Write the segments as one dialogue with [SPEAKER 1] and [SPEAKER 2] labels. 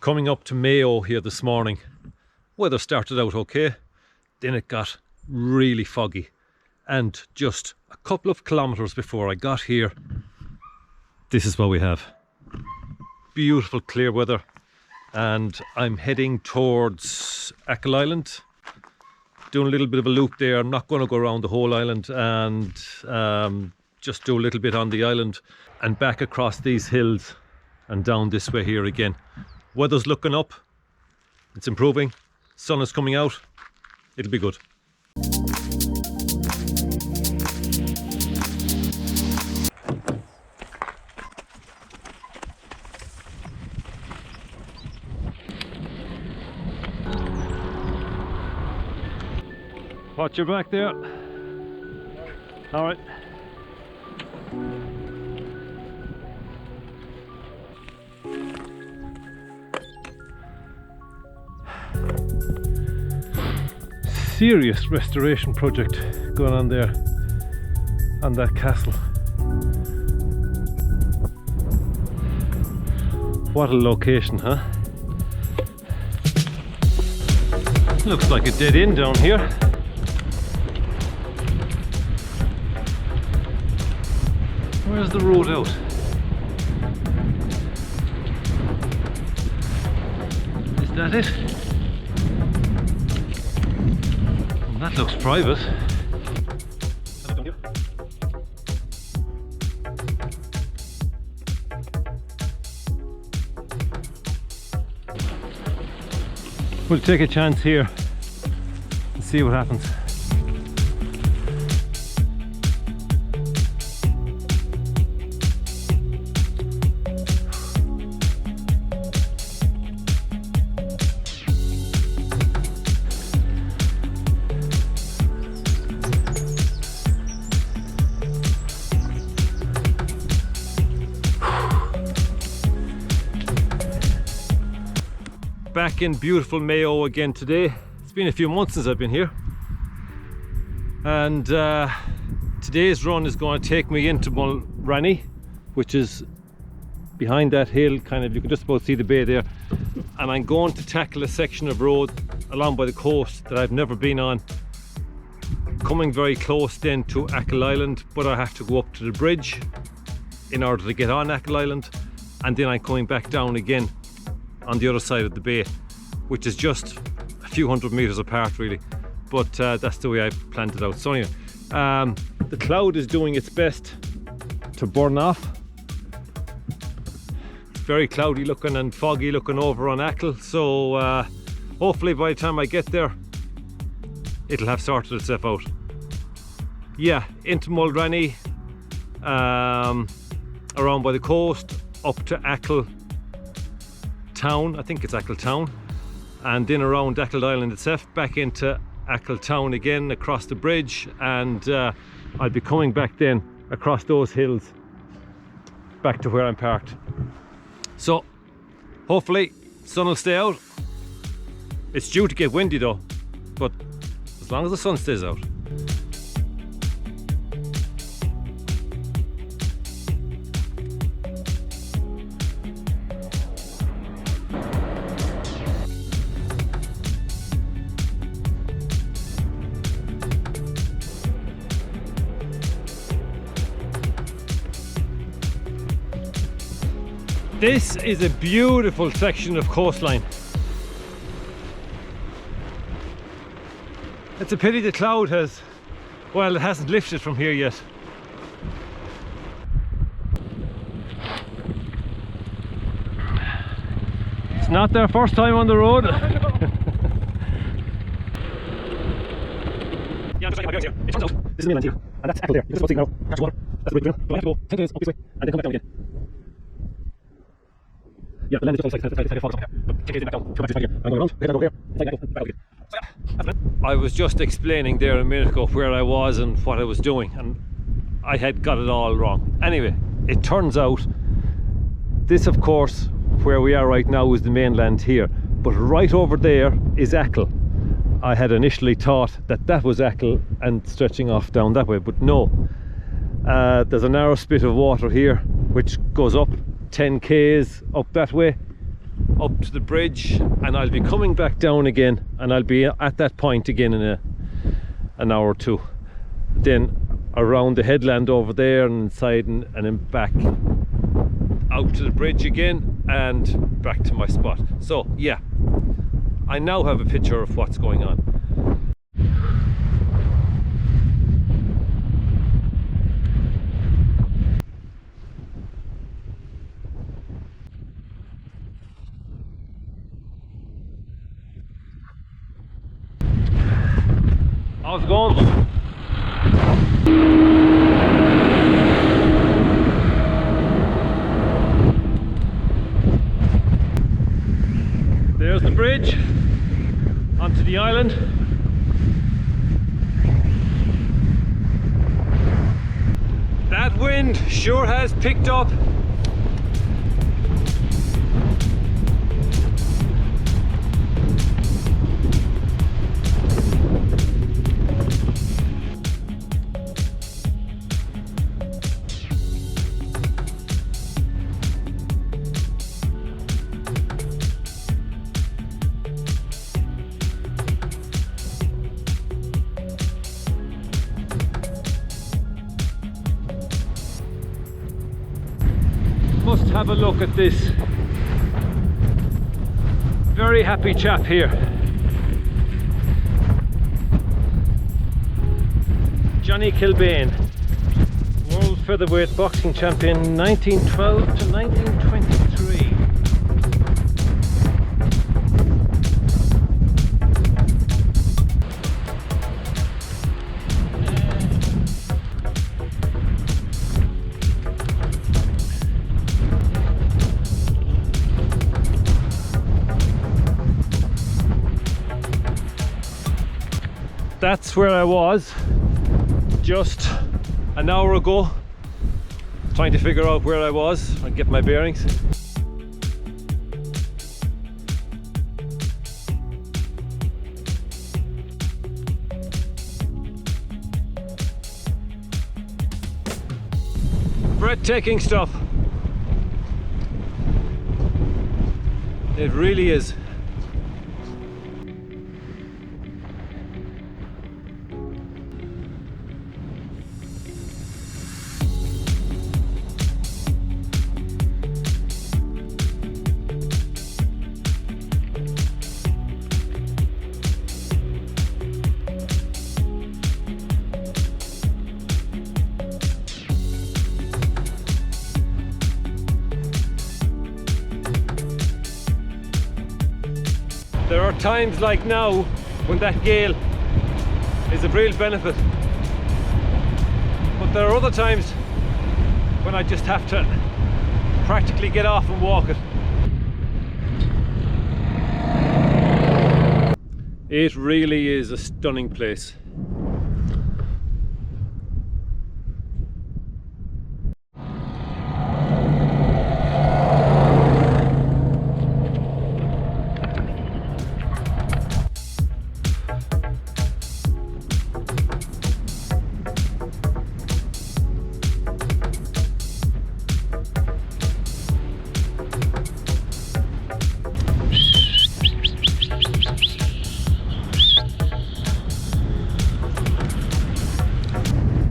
[SPEAKER 1] Coming up to Mayo here this morning, weather started out okay, then it got really foggy, and just a couple of kilometers before I got here, this is what we have. Beautiful clear weather, and I'm heading towards Achill Island, doing a little bit of a loop there. I'm not going to go around the whole island, and just do a little bit on the island and back across these hills and down this way here again. Weather's looking up, it's improving, sun is coming out, it'll be good. Watch your back there. All right. Serious restoration project going on there on that castle. What a location, huh? Looks like a dead end down here. Where's the road out? Is that it? That looks private. We'll take a chance here and see what happens. Back in beautiful Mayo again today. It's been a few months since I've been here, and today's run is going to take me into Mulranny, which is behind that hill, kind of, you can just about see the bay there, and I'm going to tackle a section of road along by the coast that I've never been on, coming very close then to Achill Island, but I have to go up to the bridge in order to get on Achill Island, and then I'm coming back down again on the other side of the bay, which is just a few hundred meters apart really, but that's the way I've planned it out. So anyway, the cloud is doing its best to burn off. It's very cloudy looking and foggy looking over on Achill, so hopefully by the time I get there it'll have sorted itself out. Yeah, into Mulranny, around by the coast, up to Achill Town, I think it's Achill Town, and then around Achill Island itself, back into Achill Town again, across the bridge, and I'll be coming back then across those hills back to where I'm parked. So hopefully sun will stay out. It's due to get windy though, but as long as the sun stays out. This is a beautiful section of coastline. It's a pity the cloud has, well, it hasn't lifted from here yet. It's not their first time on the road. Yeah, I'm just trying to here. It turns out this is mainland here, and that's Achill there. You can just about see it now. Catch water. That's the bridge. But I have to go 10 days up this way and then come back down again. Yeah, the land is just outside, it's like a fog or something here. But 10 days back down, come back this way here. I'm going around, head over here, it's like that, back out again. So yeah, that's it. I was just explaining there a minute ago where I was and what I was doing, and I had got it all wrong. Anyway, it turns out this, of course, where we are right now is the mainland here, but right over there is Achill. I had initially thought that that was Achill and stretching off down that way, but no. There's a narrow spit of water here which goes up 10 k's up that way, up to the bridge, and I'll be coming back down again, and I'll be at that point again in an hour or two. Then around the headland over there and inside, and then back out to the bridge again and back to my spot. So yeah, I now have a picture of what's going on. How's it going? There's the bridge onto the island. That wind sure has picked up. Must have a look at this. Very happy chap here. Johnny Kilbane, world featherweight boxing champion 1912 to 1923. That's where I was just an hour ago, trying to figure out where I was and get my bearings. Breathtaking stuff. It really is. There are times like now when that gale is of real benefit, but there are other times when I just have to practically get off and walk it. It really is a stunning place.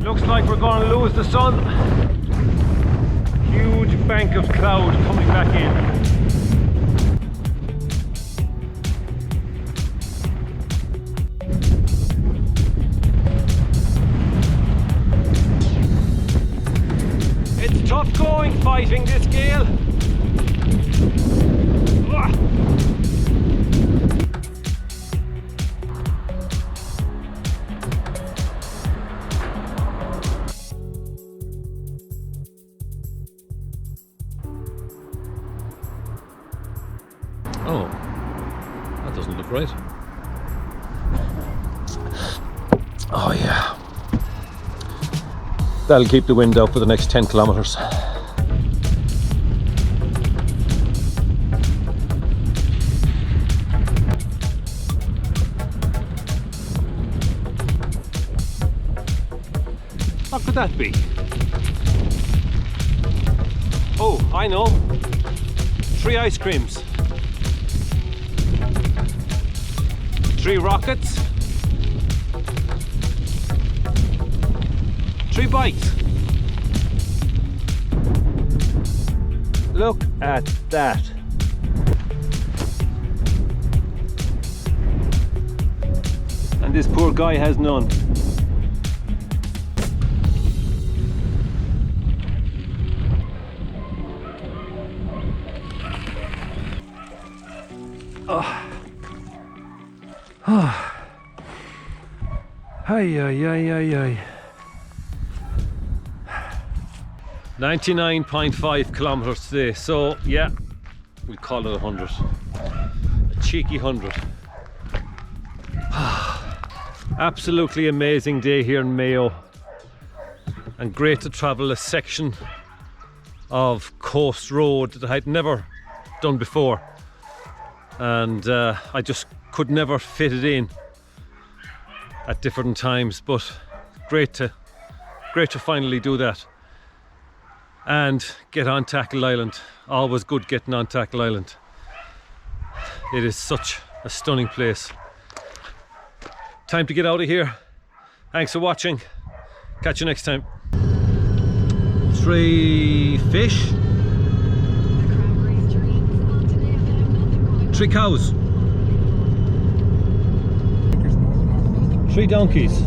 [SPEAKER 1] Looks like we're going to lose the sun. Huge bank of cloud coming back in. It's tough going fighting this gale. Oh, that doesn't look right. Oh yeah. That'll keep the wind out for the next 10 kilometers. What could that be? Oh, I know. 3 ice creams. 3 rockets, 3 bikes. Look at that. And this poor guy has none. Ay, ay, ay, ay, ay. 99.5 kilometers today, so yeah, we'll call it 100. A cheeky 100. Absolutely amazing day here in Mayo, and great to travel a section of coast road that I'd never done before, and I just could never fit it in at different times, but great to finally do that and get on Tackle Island. Always good getting on Tackle Island. It is such a stunning place. Time to get out of here. Thanks for watching. Catch you next time. 3 fish, 3 cows, 3 donkeys.